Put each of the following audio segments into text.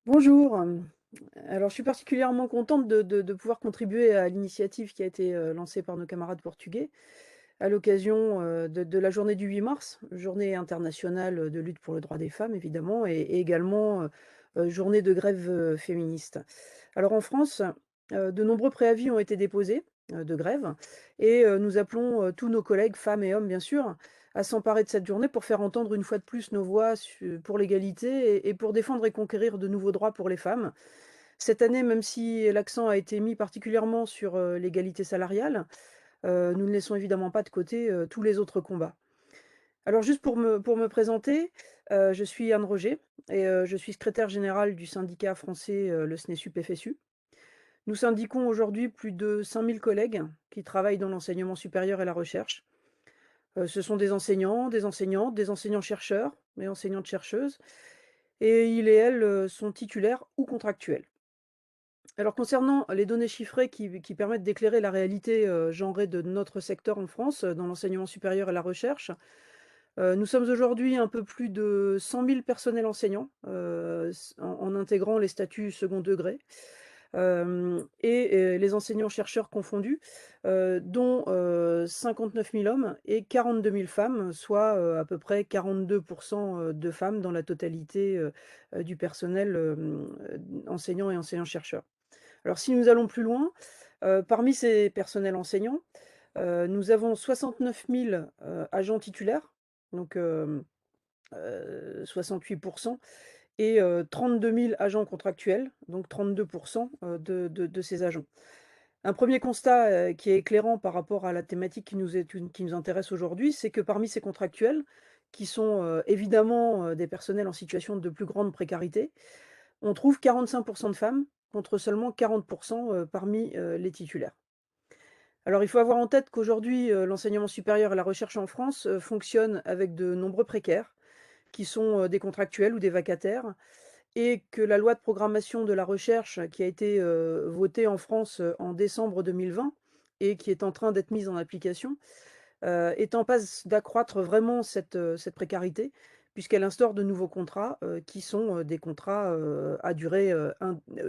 Bonjour. Alors je suis particulièrement contente de pouvoir contribuer à l'initiative qui a été, lancée par nos camarades portugais à l'occasion, de la journée du 8 mars, journée internationale, de lutte pour le droit des femmes évidemment et également, journée de grève, féministe. Alors en France, de nombreux préavis ont été déposés, de grève et nous appelons, tous nos collègues, femmes et hommes bien sûr, à s'emparer de cette journée pour faire entendre une fois de plus nos voix pour l'égalité et pour défendre et conquérir de nouveaux droits pour les femmes. Cette année, même si l'accent a été mis particulièrement sur, l'égalité salariale, nous ne laissons évidemment pas de côté, tous les autres combats. Alors juste pour me présenter, je suis Anne Roger et je suis secrétaire générale du syndicat français, le SNESUP-FSU. Nous syndiquons aujourd'hui plus de 5 000 collègues qui travaillent dans l'enseignement supérieur et la recherche. Ce sont des enseignants, des enseignantes, des enseignants-chercheurs et enseignantes-chercheuses et ils et elles, sont titulaires ou contractuels. Alors concernant les données chiffrées qui permettent d'éclairer la réalité, genrée de notre secteur en France, dans l'enseignement supérieur et la recherche, nous sommes aujourd'hui un peu plus de 100 000 personnels enseignants, en intégrant les statuts second degré. Et les enseignants-chercheurs confondus, dont 59 000 hommes et 42 000 femmes, soit, à peu près 42 de femmes dans la totalité, du personnel, enseignant et enseignants-chercheurs. Alors si nous allons plus loin, parmi ces personnels enseignants, nous avons 69 000, agents titulaires, donc 68 et 32 000 agents contractuels, donc 32 de ces agents. Un premier constat, qui est éclairant par rapport à la thématique qui nous intéresse aujourd'hui, c'est que parmi ces contractuels, qui sont, évidemment, des personnels en situation de plus grande précarité, on trouve 45 de femmes contre seulement 40 parmi, les titulaires. Alors il faut avoir en tête qu'aujourd'hui, l'enseignement supérieur et la recherche en France, fonctionnent avec de nombreux précaires qui sont, des contractuels ou des vacataires et que la loi de programmation de la recherche qui a été, votée en France, en décembre 2020 et qui est en train d'être mise en application, est en passe d'accroître vraiment cette précarité, puisqu'elle instaure de nouveaux contrats, qui sont, des contrats, à durée,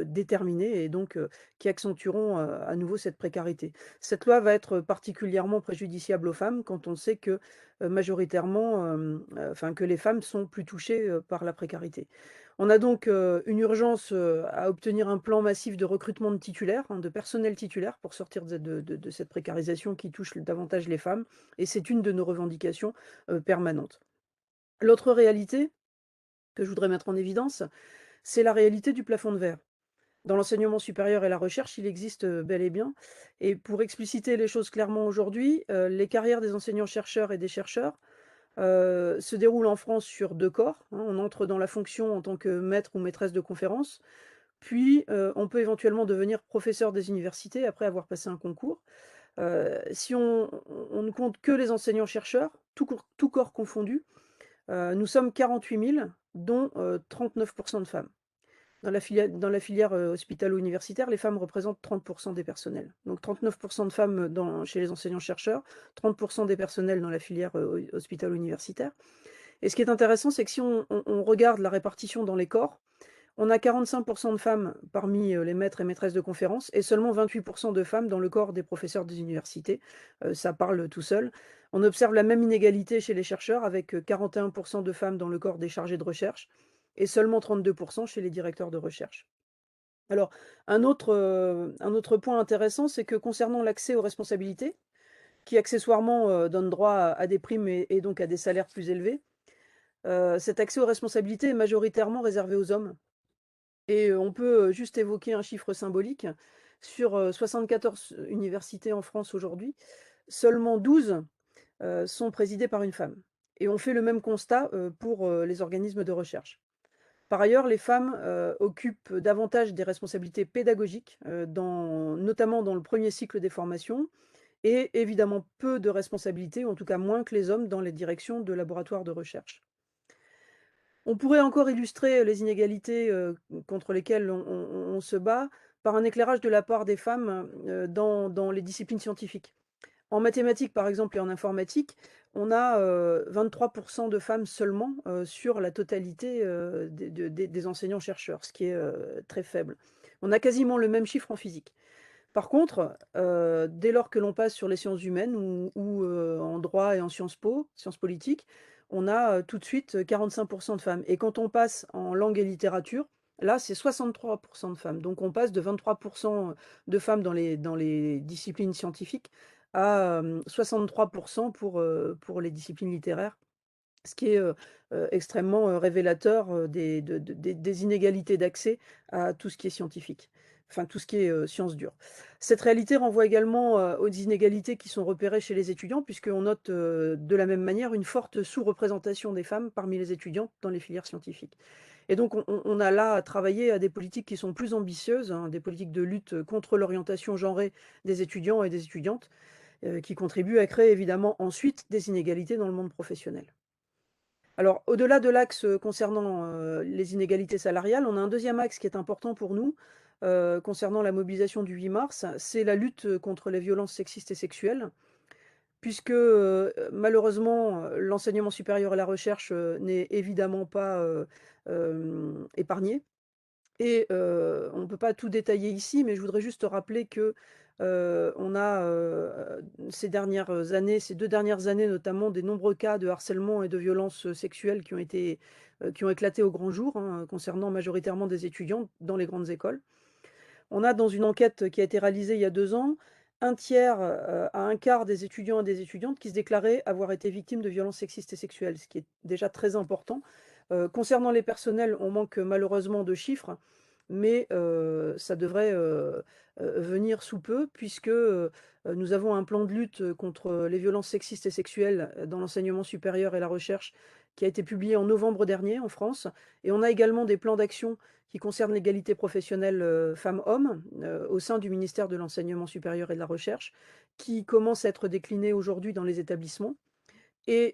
déterminée et donc qui accentueront, à nouveau cette précarité. Cette loi va être particulièrement préjudiciable aux femmes quand on sait que, majoritairement, enfin que les femmes sont plus touchées, par la précarité. On a donc, une urgence, à obtenir un plan massif de recrutement de titulaires, hein, de personnel titulaire pour sortir de cette précarisation qui touche davantage les femmes et c'est une de nos revendications, permanentes. L'autre réalité que je voudrais mettre en évidence, c'est la réalité du plafond de verre. Dans l'enseignement supérieur et la recherche, il existe, bel et bien et pour expliciter les choses clairement aujourd'hui, les carrières des enseignants-chercheurs et des chercheurs, se déroulent en France sur 2 corps, hein. On entre dans la fonction en tant que maître ou maîtresse de conférences, puis, on peut éventuellement devenir professeur des universités après avoir passé un concours. Si on ne compte que les enseignants-chercheurs, tout corps confondu, nous sommes 48 000, dont 39 de femmes. Dans la filière, hospitalo-universitaire, les femmes représentent 30 des personnels. Donc 39 de femmes chez les enseignants-chercheurs, 30 des personnels dans la filière, hospitalo-universitaire. Et ce qui est intéressant, c'est que si on regarde la répartition dans les corps, on a 45 de femmes parmi, les maîtres et maîtresses de conférences et seulement 28 de femmes dans le corps des professeurs des universités. Ça parle tout seul. On observe la même inégalité chez les chercheurs avec, 41 de femmes dans le corps des chargés de recherche et seulement 32 chez les directeurs de recherche. Alors un autre point intéressant, c'est que concernant l'accès aux responsabilités, qui accessoirement, donne droit à des primes et donc à des salaires plus élevés, cet accès aux responsabilités est majoritairement réservé aux hommes. Et on peut, juste évoquer un chiffre symbolique. Sur, 74 universités en France aujourd'hui, seulement 12, sont présidées par une femme. Et on fait le même constat, pour, les organismes de recherche. Par ailleurs, les femmes, occupent davantage des responsabilités pédagogiques, notamment dans le premier cycle des formations et évidemment peu de responsabilités, ou en tout cas moins que les hommes dans les directions de laboratoires de recherche. On pourrait encore illustrer les inégalités, contre lesquelles on se bat par un éclairage de la part des femmes, dans les disciplines scientifiques. En mathématiques, par exemple, et en informatique, on a, 23 de femmes seulement, sur la totalité, des enseignants-chercheurs, ce qui est, très faible. On a quasiment le même chiffre en physique. Par contre, dès lors que l'on passe sur les sciences humaines ou en droit et en sciences po, sciences politiques, on a, tout de suite, 45 de femmes et quand on passe en langue et littérature, là, c'est 63 de femmes. Donc on passe de 23 de femmes dans les disciplines scientifiques à, 63 pour les disciplines littéraires. Ce qui est, extrêmement, révélateur, des inégalités d'accès à tout ce qui est scientifique, enfin tout ce qui est, sciences dures. Cette réalité renvoie également, aux inégalités qui sont repérées chez les étudiants puisqu'on note, de la même manière une forte sous-représentation des femmes parmi les étudiantes dans les filières scientifiques. Et donc on a là à travailler à des politiques qui sont plus ambitieuses, hein, des politiques de lutte, contre l'orientation genrée des étudiants et des étudiantes, qui contribuent à créer évidemment ensuite des inégalités dans le monde professionnel. Alors, au-delà de l'axe, concernant, les inégalités salariales, on a un deuxième axe qui est important pour nous, concernant la mobilisation du 8 mars, c'est la lutte, contre les violences sexistes et sexuelles. Puisque, malheureusement, l'enseignement supérieur et la recherche, n'est évidemment pas, épargné. Et on ne peut pas tout détailler ici, mais je voudrais juste rappeler que, on a, ces 2 dernières années notamment, des nombreux cas de harcèlement et de violences, sexuelles qui ont éclaté au grand jour, hein, concernant majoritairement des étudiantes dans les grandes écoles. On a dans une enquête qui a été réalisée il y a 2 ans, un tiers, à un quart des étudiants et des étudiantes qui se déclaraient avoir été victimes de violences sexistes et sexuelles, ce qui est déjà très important. Concernant les personnels, on manque malheureusement de chiffres, mais ça devrait, venir sous peu puisque, nous avons un plan de lutte contre les violences sexistes et sexuelles, dans l'enseignement supérieur et la recherche qui a été publié en novembre dernier en France et on a également des plans d'action qui concernent l'égalité professionnelle, femmes-hommes, au sein du ministère de l'enseignement supérieur et de la recherche, qui commencent à être déclinés aujourd'hui dans les établissements. Et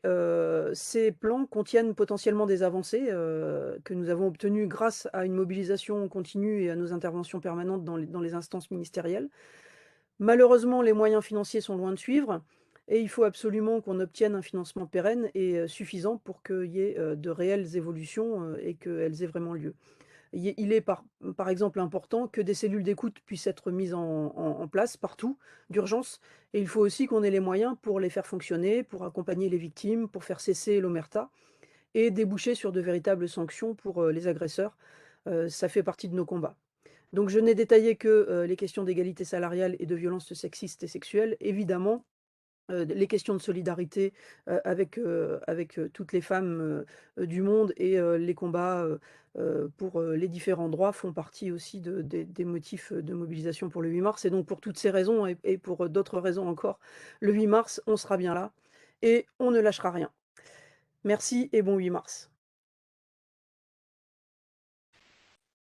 ces plans contiennent potentiellement des avancées, que nous avons obtenues grâce à une mobilisation continue et à nos interventions permanentes dans les instances ministérielles. Malheureusement, les moyens financiers sont loin de suivre et il faut absolument qu'on obtienne un financement pérenne et suffisant pour qu'il y ait, de réelles évolutions, et qu'elles aient vraiment lieu. Il est par exemple important que des cellules d'écoute puissent être mises en place partout, d'urgence, et il faut aussi qu'on ait les moyens pour les faire fonctionner, pour accompagner les victimes, pour faire cesser l'omerta et déboucher sur de véritables sanctions pour, les agresseurs. Ça fait partie de nos combats. Donc je n'ai détaillé que, les questions d'égalité salariale et de violences sexistes et sexuelles. Évidemment, les questions de solidarité, avec toutes les femmes, du monde et les combats, pour, les différents droits font partie aussi des motifs, de mobilisation pour le 8 mars et donc pour toutes ces raisons et pour, d'autres raisons encore, le 8 mars, on sera bien là et on ne lâchera rien. Merci et bon 8 mars.